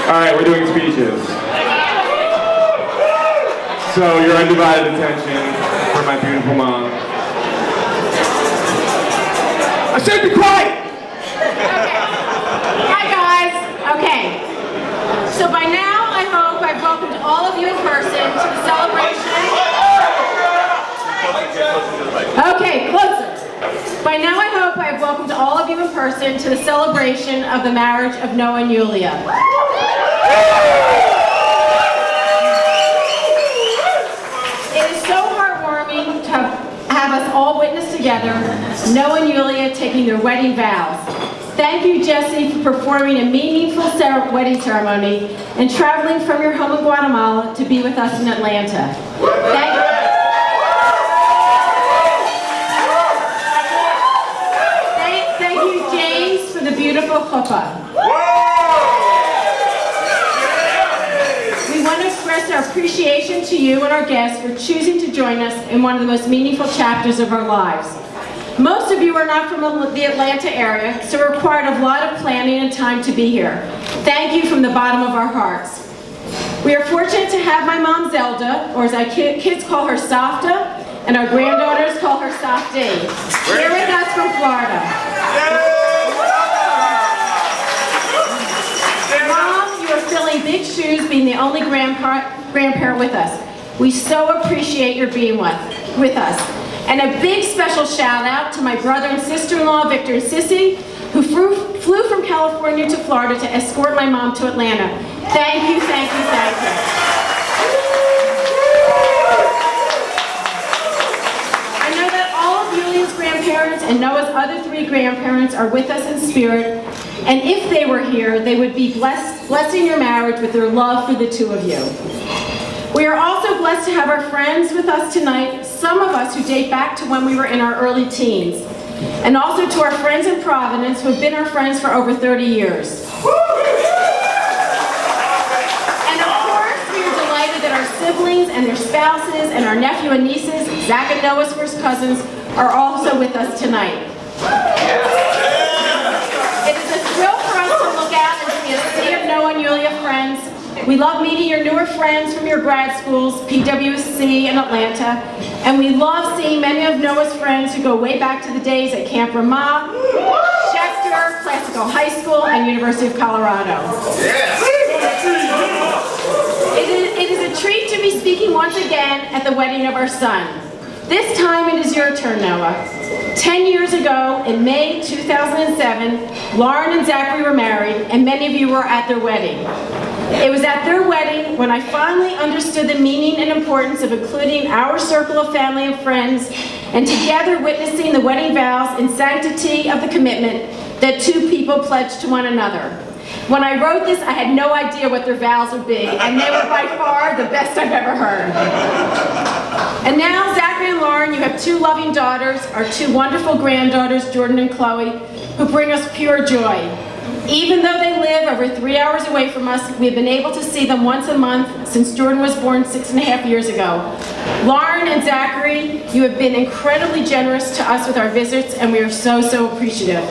Alright, we're doing speeches. So, your undivided attention for my beautiful mom. I said be quiet! Hi guys. Okay. So by now, I hope I've welcomed all of you in person to the celebration. Okay, closer. By now, I hope I've welcomed all of you in person to the celebration of the marriage of Noah and Ioulia. It is so heartwarming to have us all witness together Noah and Ioulia taking their wedding vows. Thank you, Jesse, for performing a meaningful wedding ceremony and traveling from your home in Guatemala to be with us in Atlanta. Thank you, James, for the beautiful chuppah. We want to express our appreciation to you and our guests for choosing to join us in one of the most meaningful chapters of our lives. Most of you are not from the Atlanta area, so it required a lot of planning and time to be here. Thank you from the bottom of our hearts. We are fortunate to have my mom Zelda, or as our kids call her Softa, and our granddaughters call her Softy, here with us from Florida. Mom, you are filling big shoes being the only grandparent with us. We so appreciate your being with us. And a big special shout out to my brother and sister-in-law, Victor and Sissy, who flew from California to Florida to escort my mom to Atlanta. Thank you, thank you, thank you. I know that all of Ioulia's grandparents and Noah's other 3 grandparents are with us in spirit, and if they were here, they would be blessing your marriage with their love for the 2 of you. We are also blessed to have our friends with us tonight, some of us who date back to when we were in our early teens, and also to our friends in Providence who have been our friends for over 30 years. And of course, we are delighted that our siblings and their spouses and our nephew and nieces, Zach and Noah's first cousins, are also with us tonight. It is a thrill for us to look out and see a sea of Noah and Ioulia friends. We love meeting your newer friends from your grad schools, PWC and Atlanta, and we love seeing many of Noah's friends who go way back to the days at Camp Ramah, Schechter, Classical High School, and University of Colorado. It is a treat to be speaking once again at the wedding of our son. This time it is your turn, Noah. 10 years ago, in May 2007, Lauren and Zachary were married, and many of you were at their wedding. It was at their wedding when I finally understood the meaning and importance of including our circle of family and friends, and together witnessing the wedding vows and sanctity of the commitment that 2 people pledged to one another. When I wrote this, I had no idea what their vows would be, and they were by far the best I've ever heard. And now, Zachary and Lauren, you have 2 loving daughters, our 2 wonderful granddaughters, Jordan and Chloe, who bring us pure joy. Even though they live over 3 hours away from us, we've been able to see them once a month since Jordan was born 6.5 years ago. Lauren and Zachary, you have been incredibly generous to us with our visits, and we are so, so appreciative.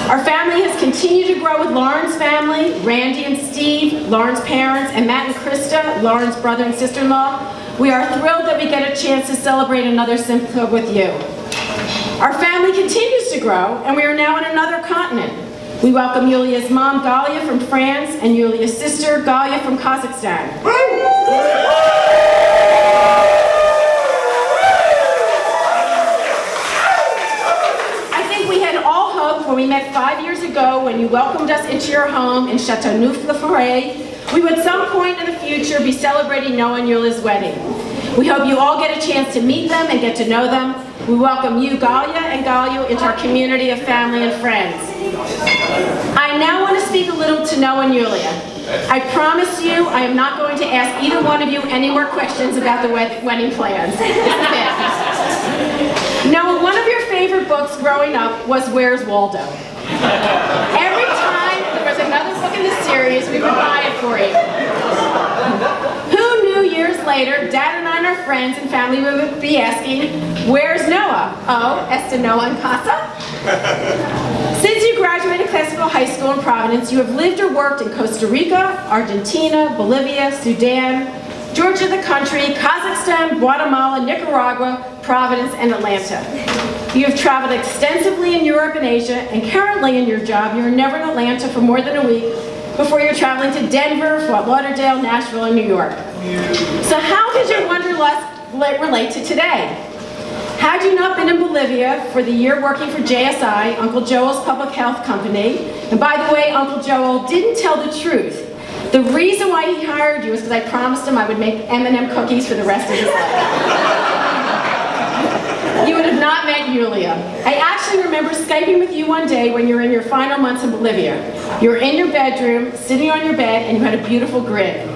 Our family has continued to grow with Lauren's family, Randy and Steve, Lauren's parents, and Matt and Krista, Lauren's brother and sister-in-law. We are thrilled that we get a chance to celebrate another Simcha with you. Our family continues to grow, and we are now on another continent. We welcome Ioulia's mom, Galia, from France, and Ioulia's sister, Galia, from Kazakhstan. I think we had all hoped when we met 5 years ago when you welcomed us into your home in Châteauneuf-le-Forêt, we would at some point in the future be celebrating Noah and Ioulia's wedding. We hope you all get a chance to meet them and get to know them. We welcome you, Galia and Galia, into our community of family and friends. I now want to speak a little to Noah and Ioulia. I promise you I am not going to ask either one of you any more questions about the wedding plans. Noah, one of your favorite books growing up was Where's Waldo? Every time there was another book in the series, we would buy it for you. Who knew years later, Dad and I and our friends and family would be asking, where's Noah? Oh, ¿Está Noah en casa? Since you graduated classical high school in Providence, you have lived or worked in Costa Rica, Argentina, Bolivia, Sudan, Georgia the country, Kazakhstan, Guatemala, Nicaragua, Providence, and Atlanta. You have traveled extensively in Europe and Asia, and currently in your job, you are never in Atlanta for more than a week before you're traveling to Denver, Fort Lauderdale, Nashville, and New York. So how does your wanderlust relate to today? Had you not been in Bolivia for the year working for JSI, Uncle Joel's public health company, and by the way, Uncle Joel didn't tell the truth. The reason why he hired you is because I promised him I would make M&M cookies for the rest of his life. You would have not met Ioulia. I actually remember Skyping with you one day when you were in your final months in Bolivia. You were in your bedroom, sitting on your bed, and you had a beautiful grin.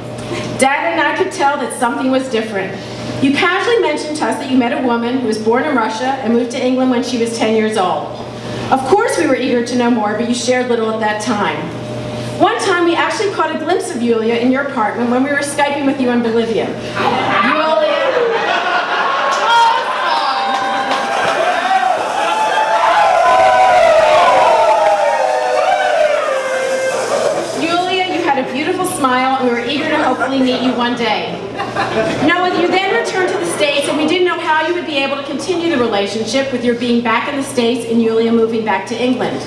Dad and I could tell that something was different. You casually mentioned to us that you met a woman who was born in Russia and moved to England when she was 10 years old. Of course we were eager to know more, but you shared little at that time. One time we actually caught a glimpse of Ioulia in your apartment when we were Skyping with you in Bolivia. Ioulia, you had a beautiful smile, and we were eager to hopefully meet you one day. Noah, you then returned to the States, and we didn't know how you would be able to continue the relationship with your being back in the States and Ioulia moving back to England.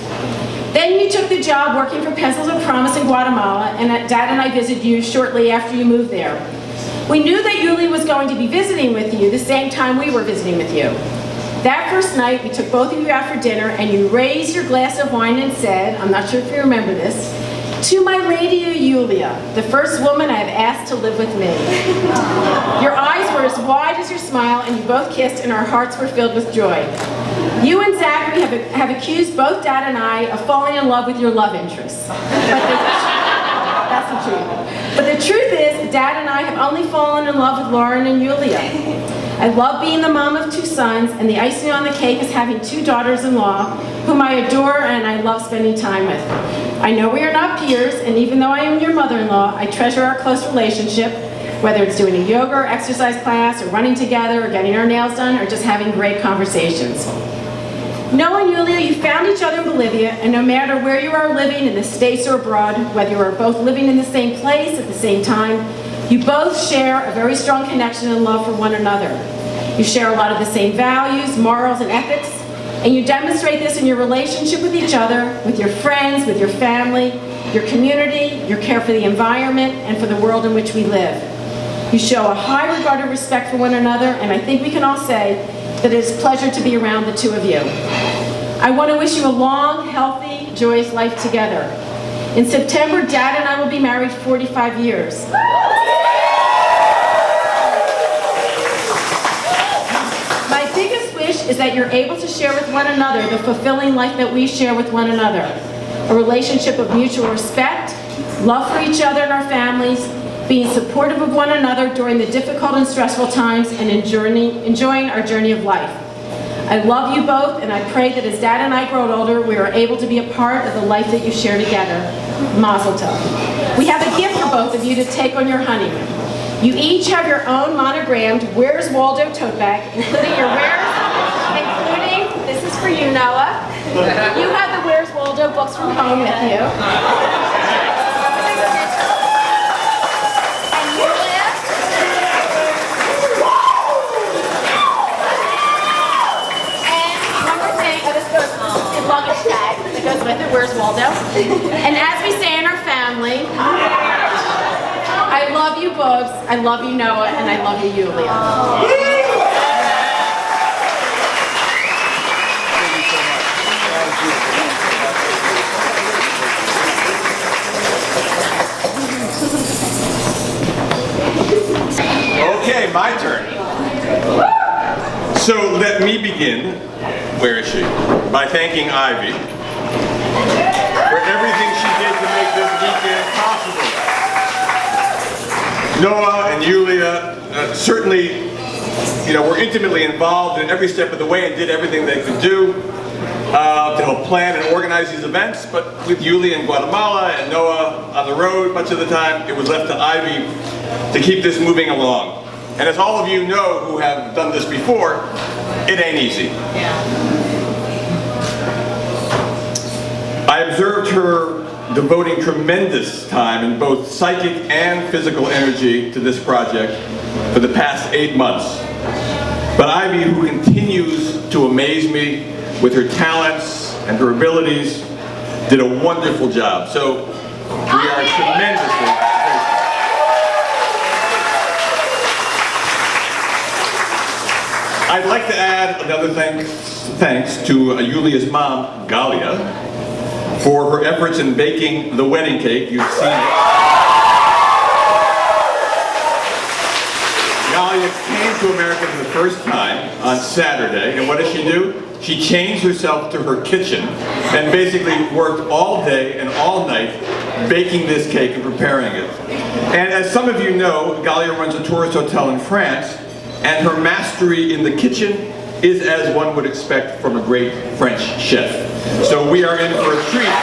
Then you took the job working for Pencils of Promise in Guatemala, and Dad and I visited you shortly after you moved there. We knew that Ioulia was going to be visiting with you the same time we were visiting with you. That first night, we took both of you out for dinner, and you raised your glass of wine and said, I'm not sure if you remember this, "To my lady Ioulia, the first woman I have asked to live with me." Your eyes were as wide as your smile, and you both kissed, and our hearts were filled with joy. You and Zachary have accused both Dad and I of falling in love with your love interests. That's the truth. But the truth is, Dad and I have only fallen in love with Lauren and Ioulia. I love being the mom of 2 sons, and the icing on the cake is having 2 daughters-in-law, whom I adore and I love spending time with. I know we are not peers, and even though I am your mother-in-law, I treasure our close relationship, whether it's doing a yoga or exercise class, or running together, or getting our nails done, or just having great conversations. Noah and Ioulia, you found each other in Bolivia, and no matter where you are living, in the States or abroad, whether you are both living in the same place at the same time, you both share a very strong connection and love for one another. You share a lot of the same values, morals, and ethics, and you demonstrate this in your relationship with each other, with your friends, with your family, your community, your care for the environment, and for the world in which we live. You show a high regard and respect for one another, and I think we can all say that it is a pleasure to be around the 2 of you. I want to wish you a long, healthy, joyous life together. In September, Dad and I will be married 45 years. My biggest wish is that you're able to share with one another the fulfilling life that we share with one another. A relationship of mutual respect, love for each other and our families, being supportive of one another during the difficult and stressful times, and enjoying our journey of life. I love you both, and I pray that as Dad and I grow older, we are able to be a part of the life that you share together. Mazel tov. We have a gift for both of you to take on your honeymoon. You each have your own monogrammed Where's Waldo tote bag, including this is for you, Noah. You have the Where's Waldo books from home with you. Luggage tag that goes with it, Where's Waldo? And as we say in our family, I love you, Bobs, I love you, Noah, and I love you, Ioulia. Okay, my turn. So let me begin, where is she? By thanking Ivy for everything she did to make this weekend possible. Noah and Ioulia certainly, were intimately involved in every step of the way and did everything they could do to help plan and organize these events. But with Ioulia in Guatemala and Noah on the road much of the time, it was left to Ivy to keep this moving along. And as all of you know who have done this before, it ain't easy. I observed her devoting tremendous time in both psychic and physical energy to this project for the past 8 months. But Ivy, who continues to amaze me with her talents and her abilities, did a wonderful job. So we are tremendously grateful. I'd like to add another thanks to Ioulia's mom, Ioulia, for her efforts in baking the wedding cake. You've seen it. Ioulia came to America for the first time on Saturday, and what does she do? She changed herself to her kitchen and basically worked all day and all night baking this cake and preparing it. And as some of you know, Ioulia runs a tourist hotel in France, and her mastery in the kitchen is as one would expect from a great French chef. So we are in for a treat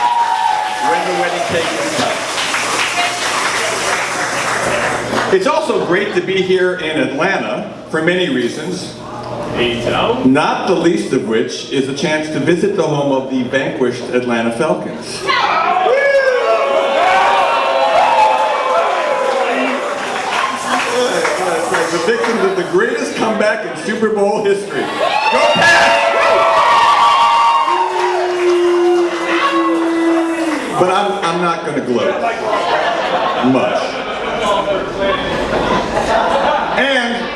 when the wedding cake is cut. It's also great to be here in Atlanta for many reasons, not the least of which is a chance to visit the home of the vanquished Atlanta Falcons. The victims of the greatest comeback in Super Bowl history. Go Pats! But I'm not going to gloat much.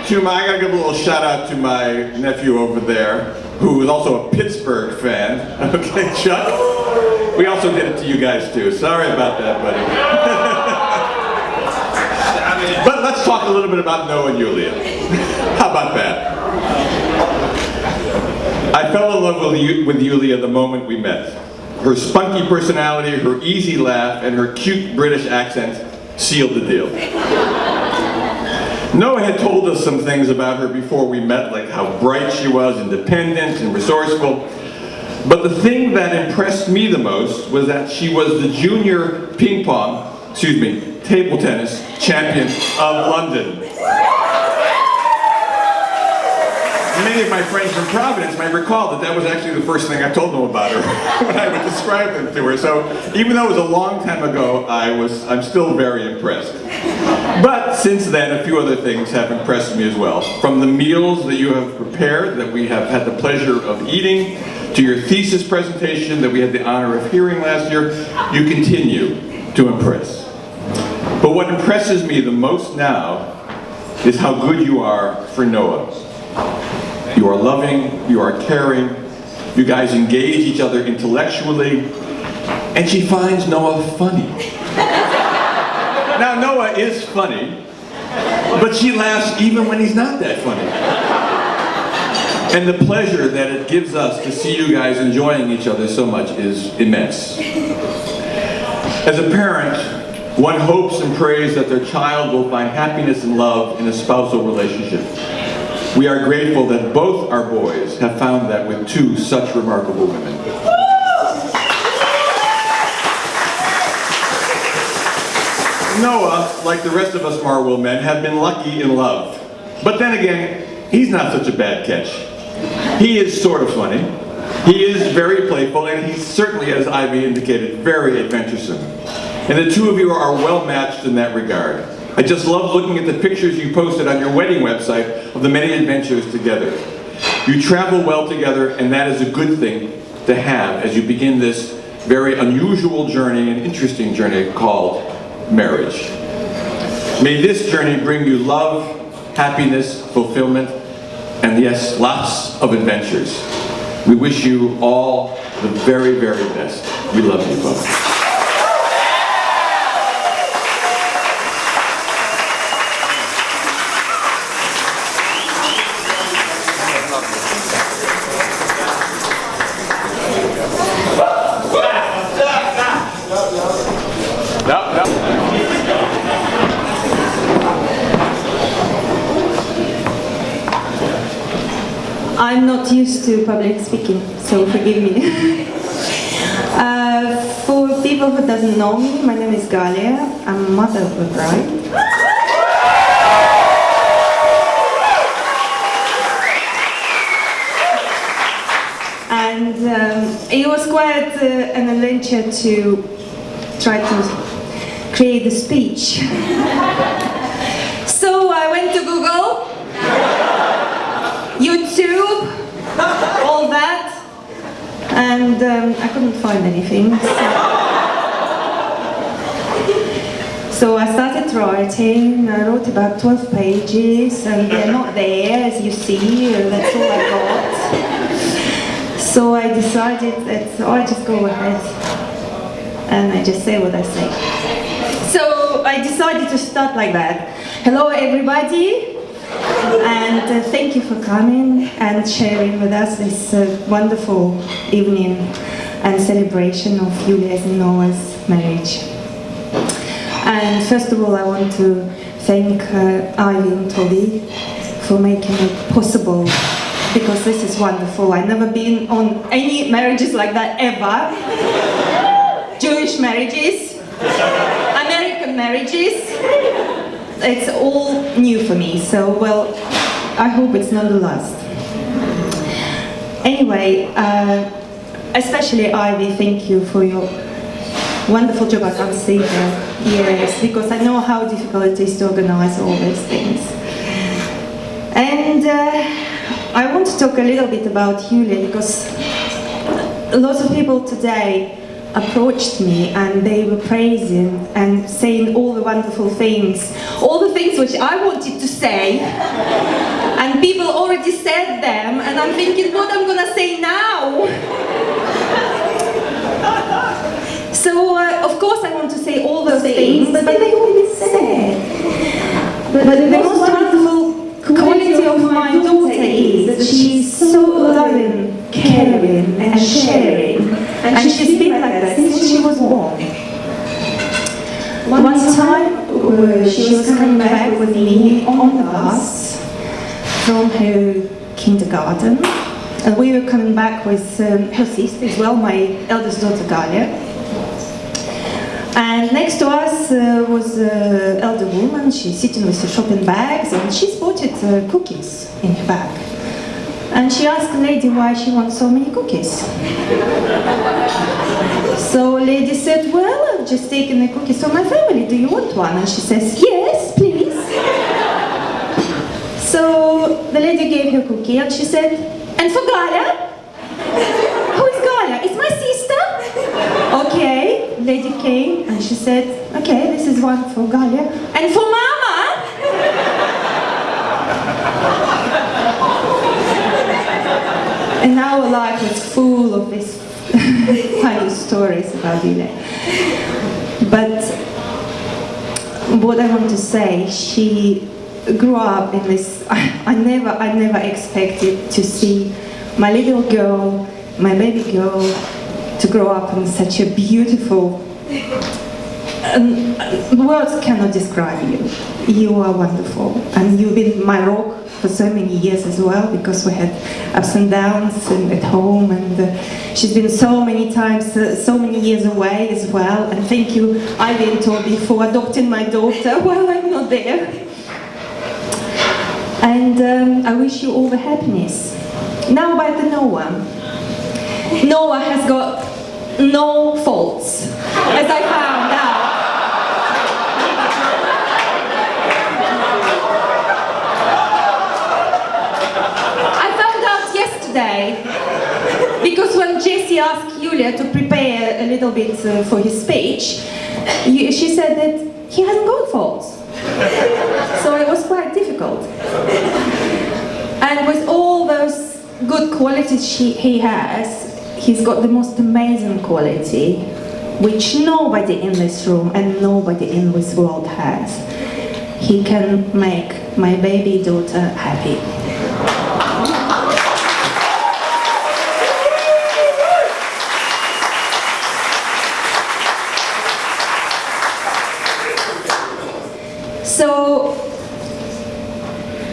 And I gotta give a little shout out to my nephew over there, who is also a Pittsburgh fan. Okay, Chuck? We also did it to you guys too. Sorry about that, buddy. But let's talk a little bit about Noah and Ioulia. How about that? I fell in love with Ioulia the moment we met. Her spunky personality, her easy laugh, and her cute British accent sealed the deal. Noah had told us some things about her before we met, like how bright she was, independent and resourceful. But the thing that impressed me the most was that she was the junior table tennis champion of London. Many of my friends from Providence might recall that was actually the first thing I told them about her when I would describe them to her. So even though it was a long time ago, I'm still very impressed. But since then, a few other things have impressed me as well. From the meals that you have prepared, that we have had the pleasure of eating, to your thesis presentation that we had the honor of hearing last year, you continue to impress. But what impresses me the most now is how good you are for Noah. You are loving, you are caring, you guys engage each other intellectually, and she finds Noah funny. Now, Noah is funny, but she laughs even when he's not that funny. And the pleasure that it gives us to see you guys enjoying each other so much is immense. As a parent, one hopes and prays that their child will find happiness and love in a spousal relationship. We are grateful that both our boys have found that with two such remarkable women. Noah, like the rest of us Marwell men, have been lucky in love. But then again, he's not such a bad catch. He is sort of funny. He is very playful, and he's certainly, as Ivy indicated, very adventuresome. And the two of you are well matched in that regard. I just love looking at the pictures you posted on your wedding website of the many adventures together. You travel well together, and that is a good thing to have as you begin this very unusual journey, an interesting journey called marriage. May this journey bring you love, happiness, fulfillment, and yes, lots of adventures. We wish you all the very, very best. We love you both. I'm not used to public speaking, so forgive me. For people who doesn't know me, my name is Ioulia. I'm a mother of a bride. And and it was quite an adventure to try to create the speech. So I went to Google, YouTube, all that, and I couldn't find anything. So I started writing. I wrote about 12 pages, and they're not there, as you see. That's all I got. So I decided that I just go ahead and I just say what I say. So I decided to start like that. Hello, everybody, and thank you for coming and sharing with us this wonderful evening and celebration of Ioulia's and Noah's marriage. And first of all, I want to thank Ivy and Toby for making it possible, because this is wonderful. I've never been on any marriages like that ever. Jewish marriages, American marriages, it's all new for me. So, well, I hope it's not the last. Anyway, especially Ivy, thank you for your wonderful job. I can't see her. Yes, because I know how difficult it is to organize all these things. And I want to talk a little bit about Ioulia, because lots of people today approached me and they were praising and saying all the wonderful things, all the things which I wanted to say, and people already said them, and I'm thinking what I'm gonna say now. So, of course I want to say all those things, but they already said. But the most wonderful quality of my daughter is that she's so loving, caring and sharing, and she's been like that since she was born. One time she was coming back with me on the bus from her kindergarten, and we were coming back with her sister as well, my eldest daughter Galia. And next to us was an elder woman. She's sitting with her shopping bags, and she spotted cookies in her bag. And she asked the lady why she wants so many cookies. So lady said, well, I've just taken the cookies from my family. Do you want one? And she says, yes, please. So the lady gave her cookie, and she said, and for Galia? Who is Galia? It's my sister. Okay. Lady came and she said, okay, this is one for Galia. And for Mama? And our life was full of these funny stories about Ioulia. But what I want to say, she grew up in this, I never expected to see my little girl, my baby girl, to grow up in such a beautiful, words cannot describe you. You are wonderful, and you've been my rock for so many years as well, because we had ups and downs at home, and she's been so many times, so many years away as well. And thank you, Ivy and Toby, for adopting my daughter while I'm not there. And I wish you all the happiness. Now about the Noah. Noah has got no faults, as I found out. I found out yesterday, because when Jessie asked Ioulia to prepare a little bit for his speech, she said that he hasn't got faults. So it was quite difficult. And with all those good qualities he has, he's got the most amazing quality, which nobody in this room and nobody in this world has. He can make my baby daughter happy. So,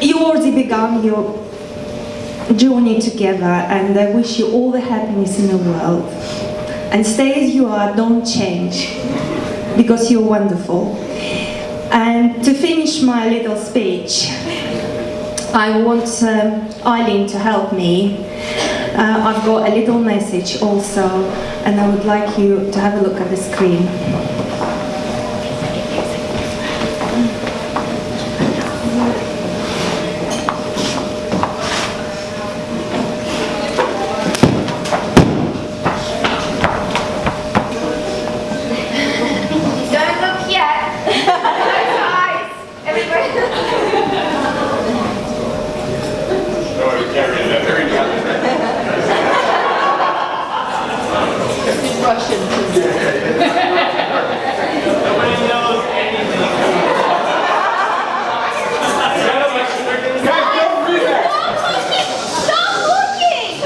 you already began your journey together, and I wish you all the happiness in the world. And stay as you are, don't change, because you're wonderful. And to finish my little speech, I want Eileen to help me I've got a little message also, and I would like you to have a look at the screen. Don't look yet. Close your eyes. Everybody. Stop looking!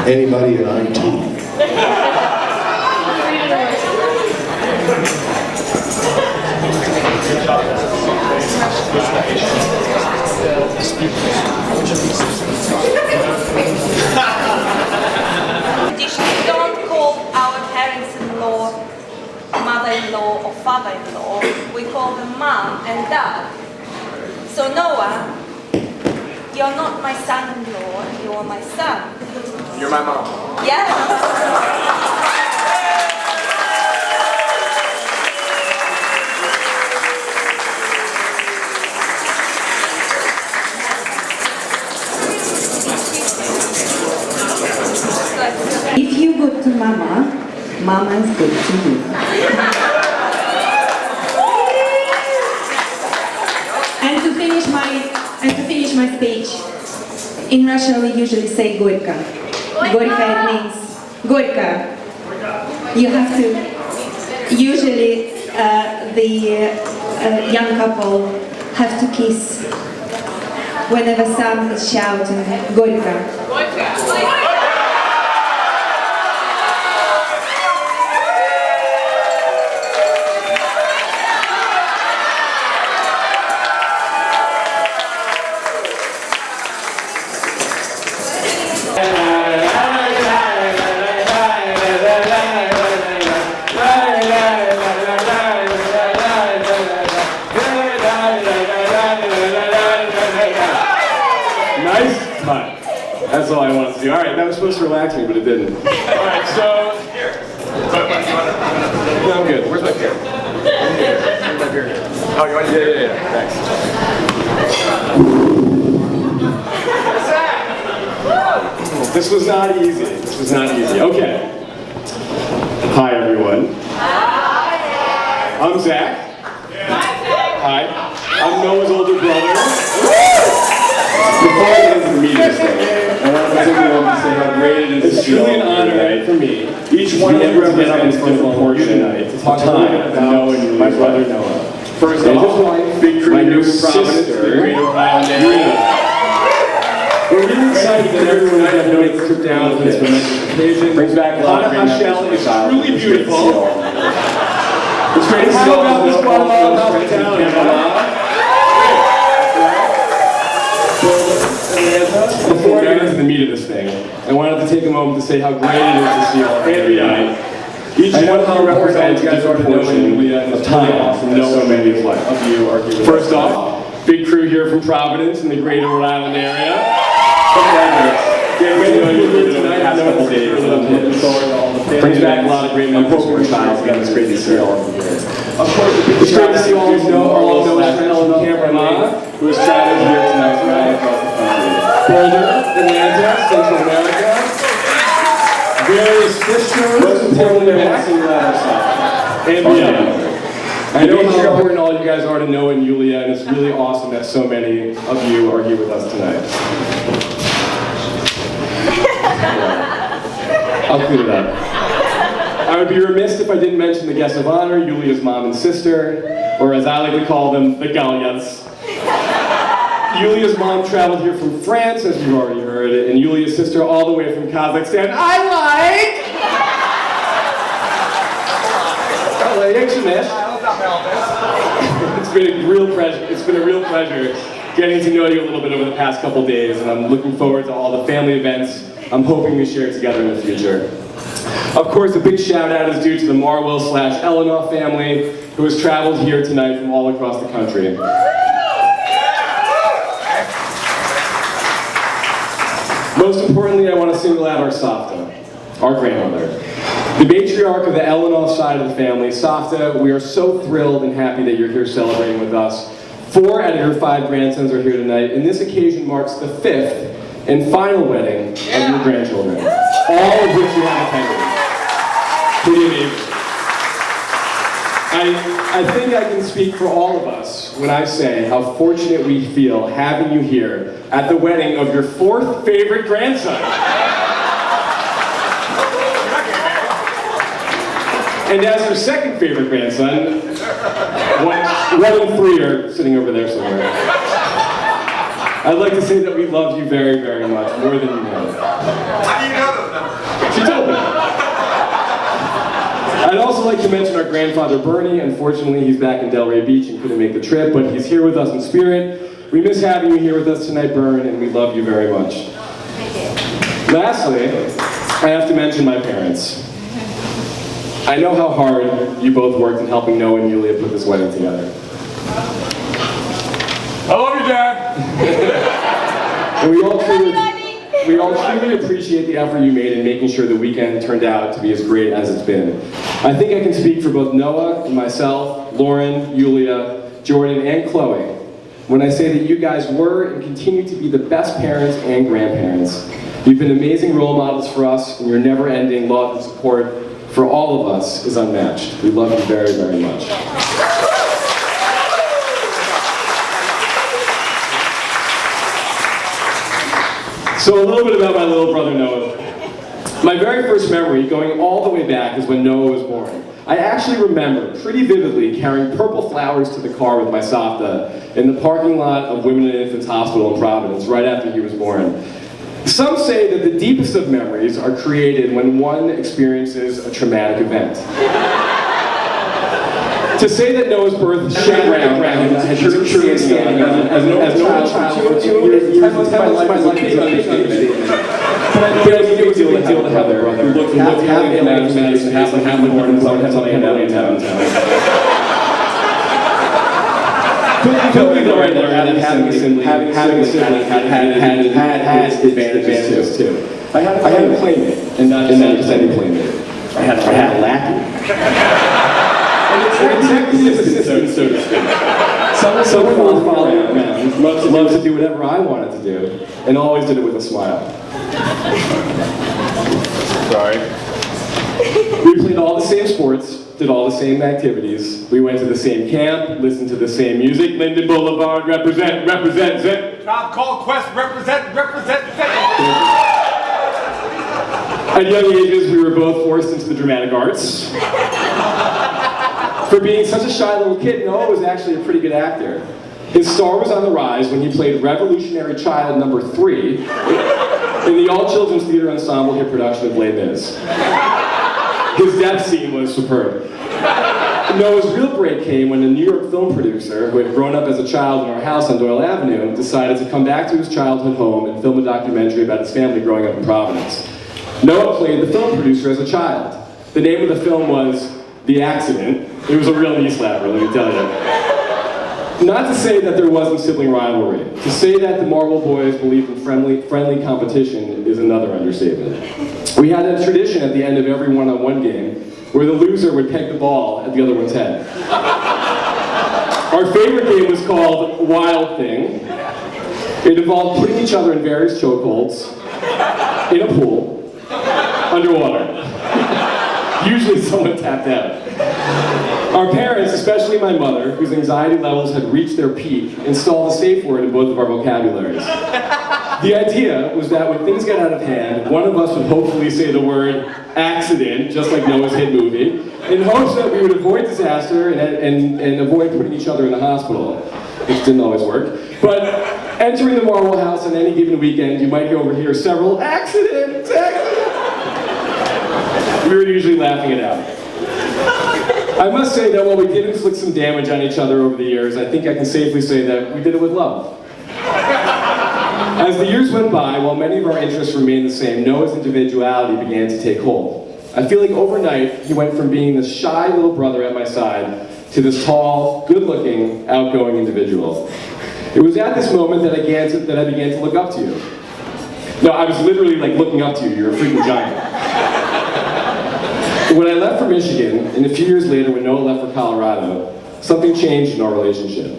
Anybody in IT? We don't call our parents-in-law, mother-in-law or father-in-law. We call them mom and dad. So Noah, you're not my son-in-law, you're my son. You're my mom. Yeah. If you good to Mama, Mama is good to you. And to finish my speech, in Russia we usually say Gorka. Gorka, it means Gorka. You have to, usually the young couple have to kiss whenever someone is shouting Gorka. Nice. That's all I wanted to do. All right, that was supposed to relax me, but it didn't. All right, so... No, I'm good. Where's my beer? Where's my beer? Oh, you want to? Yeah. Thanks. This was not easy. Okay. Hi, everyone. I'm Zach. Hi. I'm Noah's older brother. Before I get into the meat of this thing, I want to take a moment to say how great it is to see all of you tonight for me. Each one of you represents a different portion tonight to talk about Noah and my brother Noah. First off, his wife, Big Crew, my new sister, Ioulia. We're really excited that everyone has noted the trip down to this momentous occasion. Brings back a lot of great memories. It's truly beautiful. It's great to see all of this Guatemala hospitality. Before I get into the meat of this thing, I wanted to take a moment to say how great it is to see all of you tonight. Each one of you represents a different portion of time from so many of you are here. First off, Big Crew here from Providence in the greater Rhode Island area. Getting to know you here tonight, past couple days, I'm looking forward to all the family. Brings back a lot of great memories for child. Again, it's great to see all of you here. Of course, it's great to see all of Noah's friends on camera, who has traveled here tonight right across the country. Boulder, Atlanta, Central America. Various fish shows, most importantly, Maxine and beyond. I know how important all you guys are to Noah and Ioulia, and it's really awesome that so many of you are here with us tonight. I'll clean it up. I would be remiss if I didn't mention the guests of honor, Ioulia's mom and sister, or as I like to call them, the Gallias. Ioulia's mom traveled here from France, as you've already heard, and Ioulia's sister all the way from Kazakhstan. It's been a real pleasure. It's been a real pleasure getting to know you a little bit over the past couple days, and I'm looking forward to all the family events I'm hoping we share together in the future. Of course, a big shout out is due to the Marwell/Elenoff family, who has traveled here tonight from all across the country. Most importantly, I want to single out our Safta, our grandmother. The matriarch of the Elenoff side of the family, Safta, we are so thrilled and happy that you're here celebrating with us. 4 out of your 5 grandsons are here tonight, and this occasion marks the 5th and final wedding of your grandchildren, all of which you have attended. Pretty amazing. I think I can speak for all of us when I say how fortunate we feel having you here at the wedding of your 4th favorite grandson. And as your 2nd favorite grandson, one and 3 are sitting over there somewhere. I'd like to say that we love you very, very much, more than you know. How do you know those numbers? She told me. I'd also like to mention our grandfather Bernie. Unfortunately, he's back in Delray Beach and couldn't make the trip, but he's here with us in spirit. We miss having you here with us tonight, Bern, and we love you very much. Lastly, I have to mention my parents. I know how hard you both worked in helping Noah and Ioulia put this wedding together. I love you, Dad. And we all truly appreciate the effort you made in making sure the weekend turned out to be as great as it's been. I think I can speak for both Noah and myself, Lauren, Ioulia, Jordan, and Chloe when I say that you guys were and continue to be the best parents and grandparents. You've been amazing role models for us, and your never-ending love and support for all of us is unmatched. We love you very, very much. So a little bit about my little brother Noah. My very first memory, going all the way back, is when Noah was born. I actually remember pretty vividly carrying purple flowers to the car with my Safta in the parking lot of Women and Infants Hospital in Providence right after he was born. Some say that the deepest of memories are created when one experiences a traumatic event. To say that Noah's birth shed around as no child for 2 years of my life is a big deal. But I think it was a big deal to have a brother who looked half Madison, half born, and something had in town. But believe that right there, having a sibling had advantages too. I had a playmate, and not just any playmate. I had a lackey. And it's exactly the assistant, so to speak. Someone who would follow me around, loves to do whatever I wanted to do, and always did it with a smile. Sorry. We played all the same sports, did all the same activities. We went to the same camp, listened to the same music. Linden Boulevard, represent, Zip. Tribe Called Quest, represent. At young ages, we were both forced into the dramatic arts. For being such a shy little kid, Noah was actually a pretty good actor. His star was on the rise when he played Revolutionary Child number 3 in the all-children's theater ensemble hit production of Les Mis. His death scene was superb. Noah's real break came when a New York film producer, who had grown up as a child in our house on Doyle Avenue, decided to come back to his childhood home and film a documentary about his family growing up in Providence. Noah played the film producer as a child. The name of the film was The Accident. It was a real knee slapper, let me tell you. Not to say that there wasn't sibling rivalry. To say that the Marvel boys believed in friendly competition is another understatement. We had a tradition at the end of every one-on-one game where the loser would peg the ball at the other one's head. Our favorite game was called Wild Thing. It involved putting each other in various chokeholds, in a pool, underwater. Usually someone tapped out. Our parents, especially my mother, whose anxiety levels had reached their peak, installed a safe word in both of our vocabularies. The idea was that when things got out of hand, one of us would hopefully say the word accident, just like Noah's hit movie, in hopes that we would avoid disaster and avoid putting each other in the hospital, which didn't always work. But entering the Marvel house on any given weekend, you might overhear several accidents. We were usually laughing it out. I must say that while we did inflict some damage on each other over the years, I think I can safely say that we did it with love. As the years went by, while many of our interests remained the same, Noah's individuality began to take hold. I feel like overnight, he went from being this shy little brother at my side to this tall, good-looking, outgoing individual. It was at this moment that I began to look up to you. No, I was literally like looking up to you. You're a freaking giant. When I left for Michigan, and a few years later when Noah left for Colorado, something changed in our relationship.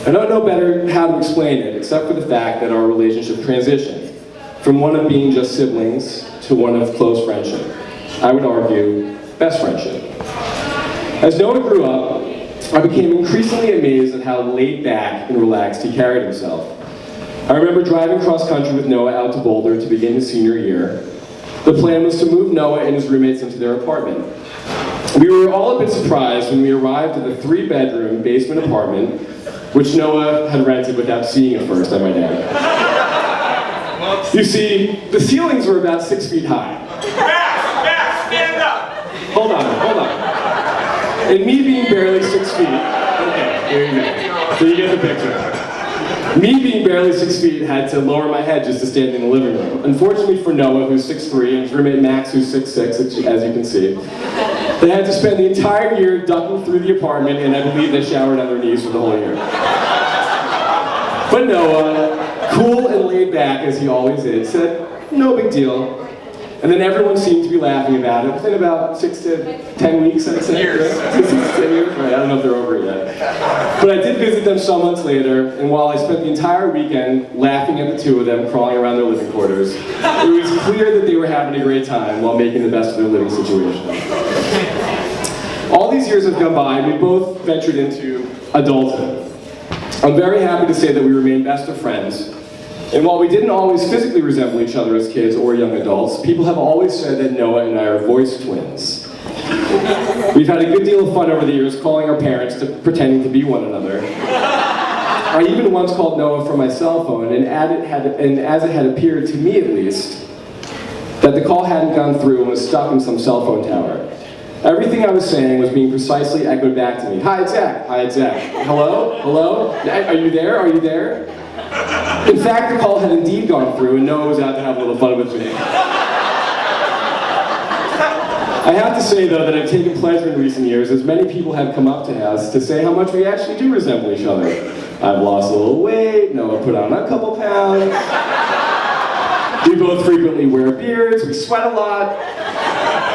I don't know better how to explain it, except for the fact that our relationship transitioned from one of being just siblings to one of close friendship. I would argue, best friendship. As Noah grew up, I became increasingly amazed at how laid back and relaxed he carried himself. I remember driving cross country with Noah out to Boulder to begin his senior year. The plan was to move Noah and his roommates into their apartment. We were all a bit surprised when we arrived at the 3-bedroom basement apartment, which Noah had rented without seeing it first, I might add. You see, the ceilings were about 6 feet high. Max, stand up! Hold on. And me being barely 6 feet, okay, here you go. So you get the picture. Me being barely 6 feet had to lower my head just to stand in the living room. Unfortunately for Noah, who's 6'3", and his roommate Max, who's 6'6", as you can see, they had to spend the entire year ducking through the apartment, and I believe they showered on their knees for the whole year. But Noah, cool and laid back as he always is, said, no big deal. And then everyone seemed to be laughing about it within about 6 to 10 weeks, I'd say. Years. 6 to 10 years? Right, I don't know if they're over it yet. But I did visit them some months later, and while I spent the entire weekend laughing at the two of them crawling around their living quarters, it was clear that they were having a great time while making the best of their living situation. All these years have gone by, and we both ventured into adulthood. I'm very happy to say that we remain best of friends. And while we didn't always physically resemble each other as kids or young adults, people have always said that Noah and I are voice twins. We've had a good deal of fun over the years calling our parents to pretending to be one another. I even once called Noah from my cell phone, and as it had appeared to me at least, that the call hadn't gone through and was stuck in some cell phone tower. Everything I was saying was being precisely echoed back to me. Hi, it's Zach. Hi, it's Zach. Hello? Hello? Are you there? Are you there? In fact, the call had indeed gone through, and Noah was out to have a little fun with me. I have to say, though, that I've taken pleasure in recent years as many people have come up to us to say how much we actually do resemble each other. I've lost a little weight, Noah put on a couple pounds. We both frequently wear beards, we sweat a lot.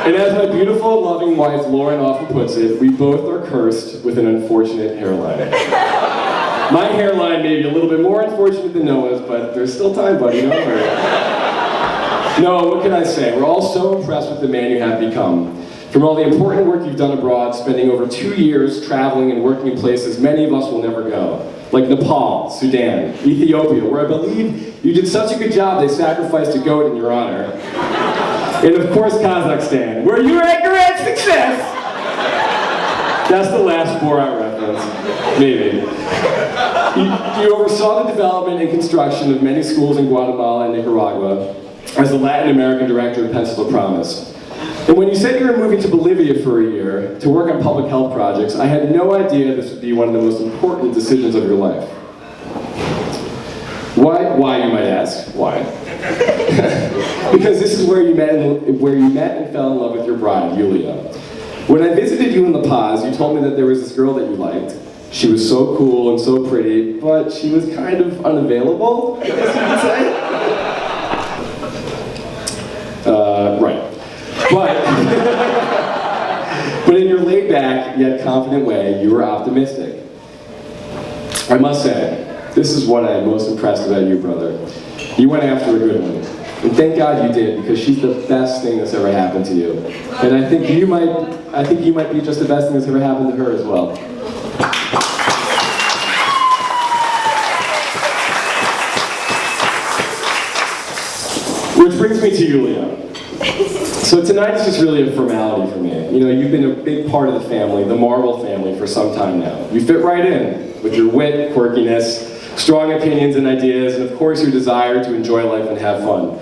And as my beautiful, loving wife, Lauren, often puts it, we both are cursed with an unfortunate hairline. My hairline may be a little bit more unfortunate than Noah's, but there's still time, buddy, don't worry. Noah, what can I say? We're all so impressed with the man you have become. From all the important work you've done abroad, spending over 2 years traveling and working in places many of us will never go, like Nepal, Sudan, Ethiopia, where I believe you did such a good job they sacrificed a goat in your honor. And of course, Kazakhstan, where you had great success! That's the last Borat reference, maybe. You oversaw the development and construction of many schools in Guatemala and Nicaragua as the Latin American director of Pencil of Promise. And when you said you were moving to Bolivia for a year to work on public health projects, I had no idea this would be one of the most important decisions of your life. Why, you might ask? Why? Because this is where you met and fell in love with your bride, Ioulia. When I visited you in La Paz, you told me that there was this girl that you liked. She was so cool and so pretty, but she was kind of unavailable, I guess you could say. Right. But in your laid-back, yet confident way, you were optimistic. I must say, this is what I am most impressed about you, brother. You went after a good one. And thank God you did, because she's the best thing that's ever happened to you. And I think you might be just the best thing that's ever happened to her as well. Which brings me to Ioulia. So tonight is just really a formality for me. You know, you've been a big part of the family, the Marvel family, for some time now. You fit right in with your wit, quirkiness, strong opinions and ideas, and of course your desire to enjoy life and have fun.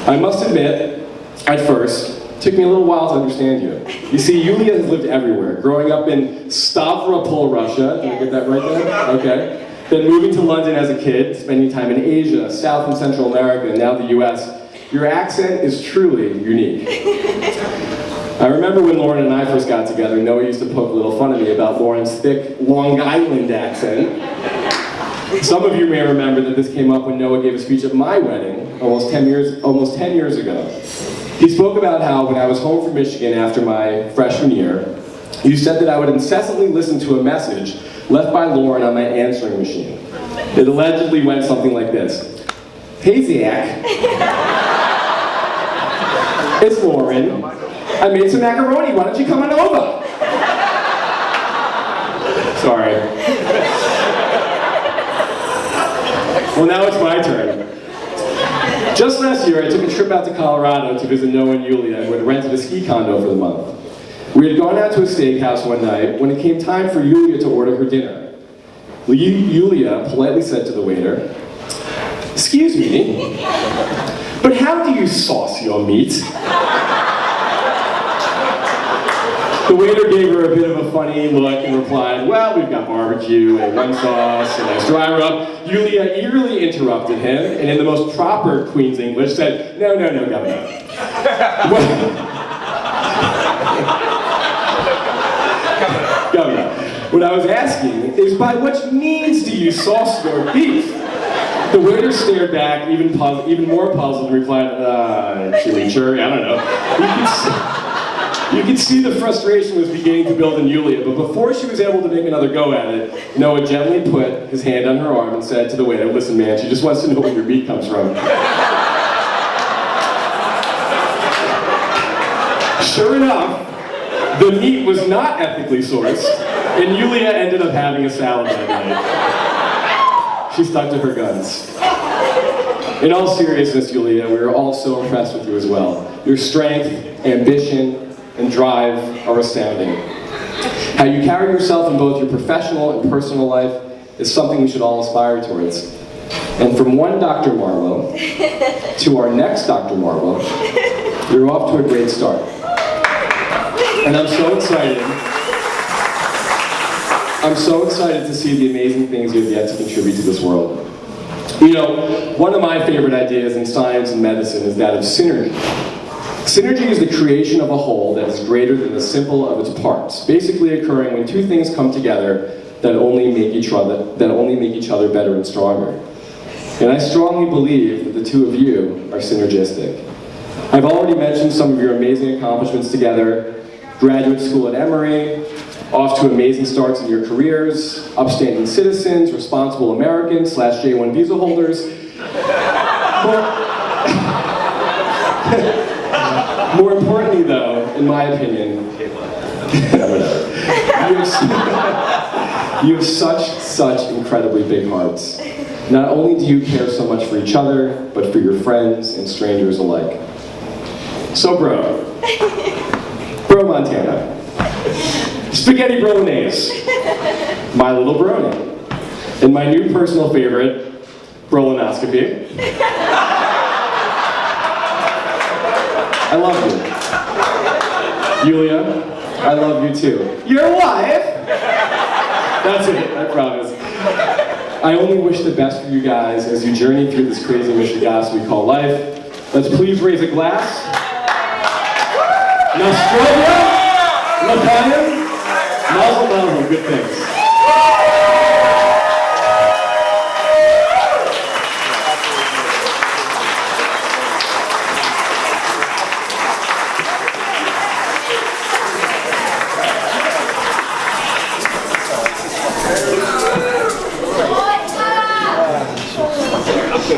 I must admit, at first, it took me a little while to understand you. You see, Ioulia has lived everywhere, growing up in Stavropol, Russia. Did I get that right there? Okay. Then moving to London as a kid, spending time in Asia, South and Central America, and now the US. Your accent is truly unique. I remember when Lauren and I first got together, Noah used to poke a little fun at me about Lauren's thick Long Island accent. Some of you may remember that this came up when Noah gave a speech at my wedding almost 10 years ago. He spoke about how when I was home from Michigan after my freshman year, you said that I would incessantly listen to a message left by Lauren on my answering machine. It allegedly went something like this. Hey Zach, it's Lauren. I made some macaroni, why don't you come on over? Sorry. Well, now it's my turn. Just last year, I took a trip out to Colorado to visit Noah and Ioulia and had rented a ski condo for the month. We had gone out to a steakhouse one night when it came time for Ioulia to order her dinner. Ioulia politely said to the waiter, "Excuse me, but how do you sauce your meat?" The waiter gave her a bit of a funny look and replied, "Well, we've got barbecue and one sauce and nice dry rub." Ioulia eagerly interrupted him and in the most proper Queen's English said, No, Governor. Governor, what I was asking is by which means do you sauce your beef? The waiter stared back, even more puzzled, and replied, chili cherry, I don't know. You could see the frustration was beginning to build in Ioulia, but before she was able to make another go at it, Noah gently put his hand on her arm and said to the waiter, "Listen, man, she just wants to know where your meat comes from." Sure enough, the meat was not ethically sourced, and Ioulia ended up having a salad that night. She stuck to her guns. In all seriousness, Ioulia, we are all so impressed with you as well. Your strength, ambition, and drive are astounding. How you carry yourself in both your professional and personal life is something we should all aspire towards. And from one Dr. Marlowe to our next Dr. Marlowe, you're off to a great start. And I'm so excited to see the amazing things you have yet to contribute to this world. You know, one of my favorite ideas in science and medicine is that of synergy. Synergy is the creation of a whole that is greater than the simple of its parts, basically occurring when two things come together that only make each other better and stronger. And I strongly believe that the two of you are synergistic. I've already mentioned some of your amazing accomplishments together: graduate school at Emory, off to amazing starts in your careers, upstanding citizens, responsible Americans / J1 visa holders. More importantly, though, in my opinion, you have such incredibly big hearts. Not only do you care so much for each other, but for your friends and strangers alike. So, bro Montana, spaghetti bolognese, my little brony, and my new personal favorite, brolonoscopy. I love you. Ioulia, I love you too. Your wife? That's it, I promise. I only wish the best for you guys as you journey through this crazy mishigas we call life. Let's please raise a glass. Nostrovia, L'Chaim, Mazel Mazel, good things.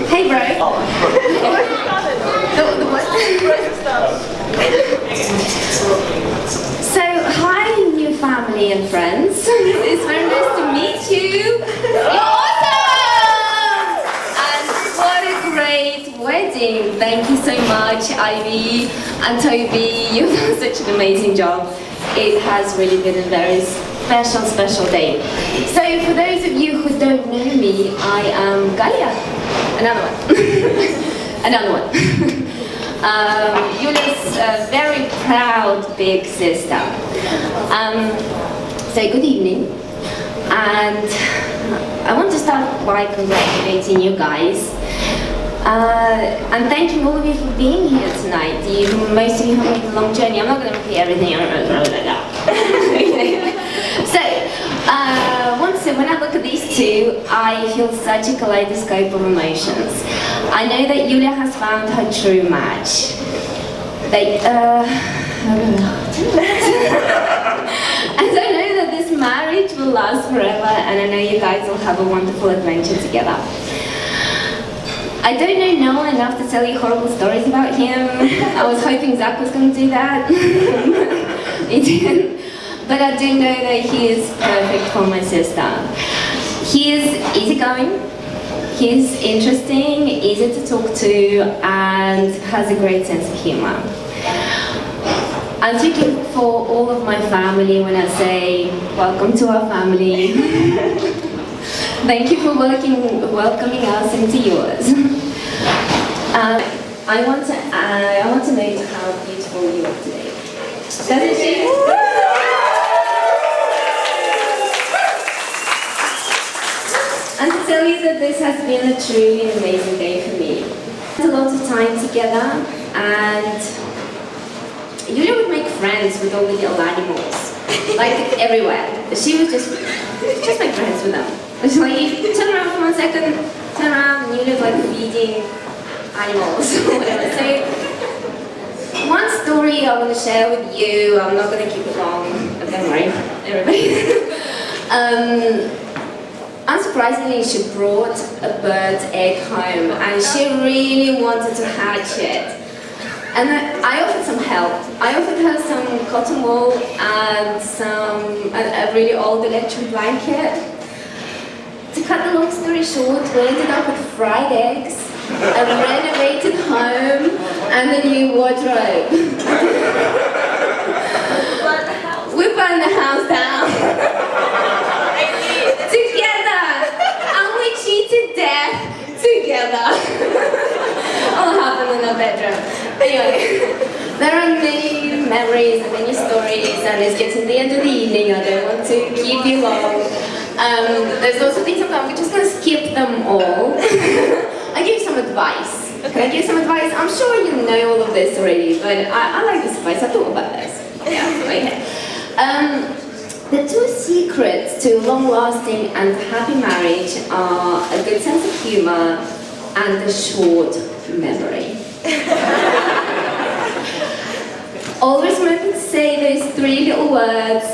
Hey, bro. So, hi, new family and friends. It's very nice to meet you. You're awesome! And what a great wedding. Thank you so much, Ivy and Toby. You've done such an amazing job. It has really been a very special day. So, for those of you who don't know me, I am Galia. Another one. Another one. Ioulia's a very proud big sister. So good evening. And I want to start by congratulating you guys. And thanking all of you for being here tonight. Most of you have made a long journey. I'm not going to repeat everything. So, when I look at these two, I feel such a kaleidoscope of emotions. I know that Ioulia has found her true match. And I know that this marriage will last forever, and I know you guys will have a wonderful adventure together. I don't know Noah enough to tell you horrible stories about him. I was hoping Zach was going to do that. He didn't. But I do know that he is perfect for my sister. He is easygoing, he is interesting, easy to talk to, and has a great sense of humor. I'm speaking for all of my family when I say, welcome to our family. Thank you for welcoming us into yours. I want to know how beautiful you are today. Doesn't she? And to tell you that this has been a truly amazing day for me. We spent a lot of time together, and Ioulia would make friends with all the little animals, like everywhere. She would just make friends with them. It's like, you turn around for 1 second, turn around, and Ioulia's like feeding animals or whatever. So, one story I want to share with you, I'm not going to keep it long, but don't worry, everybody. Unsurprisingly, she brought a bird's egg home, and she really wanted to hatch it. And I offered some help. I offered her some cotton wool and a really old electric blanket. To cut the long story short, we ended up with fried eggs, a renovated home, and a new wardrobe. We burned the house down. To death together. All happened in our bedroom. Anyway, there are many memories and many stories, and it's getting the end of the evening. I don't want to keep you long. There's also things we're just going to skip them all. I give you some advice. Can I give some advice? I'm sure you know all of this already, but I like this advice. I thought about this. Yeah, okay. The two secrets to long-lasting and happy marriage are a good sense of humor and a short memory. Always remember to say those three little words,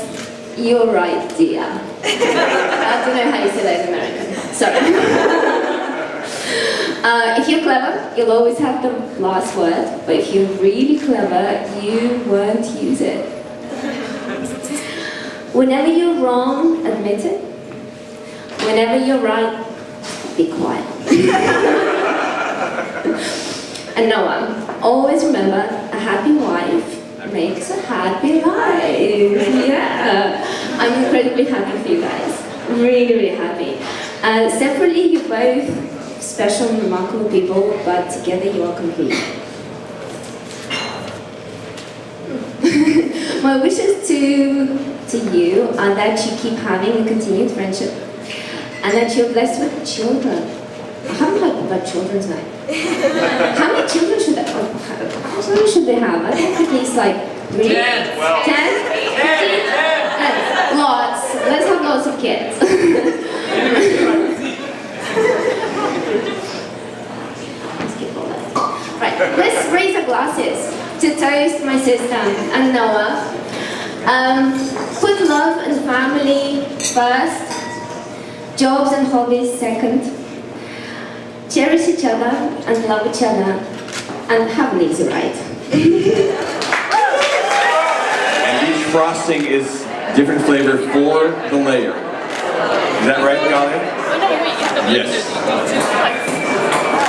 "You're right, dear." I don't know how you say that in American. Sorry. If you're clever, you'll always have the last word, but if you're really clever, you won't use it. Whenever you're wrong, admit it. Whenever you're right, be quiet. And Noah, always remember, a happy wife makes a happy life. Yeah. I'm incredibly happy for you guys. Really, really happy. Separately, you're both special and remarkable people, but together you are complete. My wishes to you are that you keep having a continued friendship and that you're blessed with children. I haven't heard about children tonight. How many children should they, how many should they have? I think at least like 3, 10, 12, 10, 15? Lots. Let's have lots of kids. Right, let's raise our glasses to toast my sister and Noah. Put love and family first, jobs and hobbies second. Cherish each other and love each other and have an easy ride. And each frosting is different flavor for the layer. Is that right, Ioulia? Oh, no, wait, you have to Yes. just like,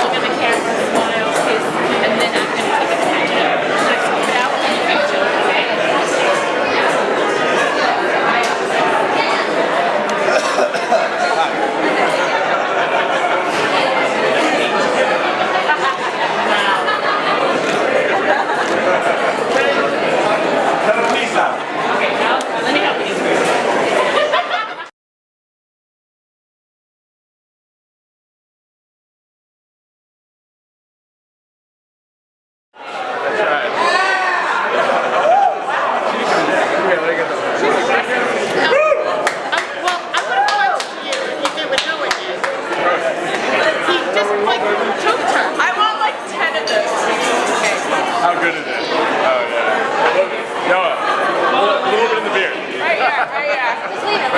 look at the camera, smile, kiss, and then I'm going to take a picture. Just put it out in the picture, okay? Peace out. Okay, now let me help you. Well, I'm going to point to you if you do what Noah did. He just like choked her. I want like 10 of those. Okay. How good is it? Oh, yeah. Noah, a little bit in the beard. Right here, right here. Just leave it.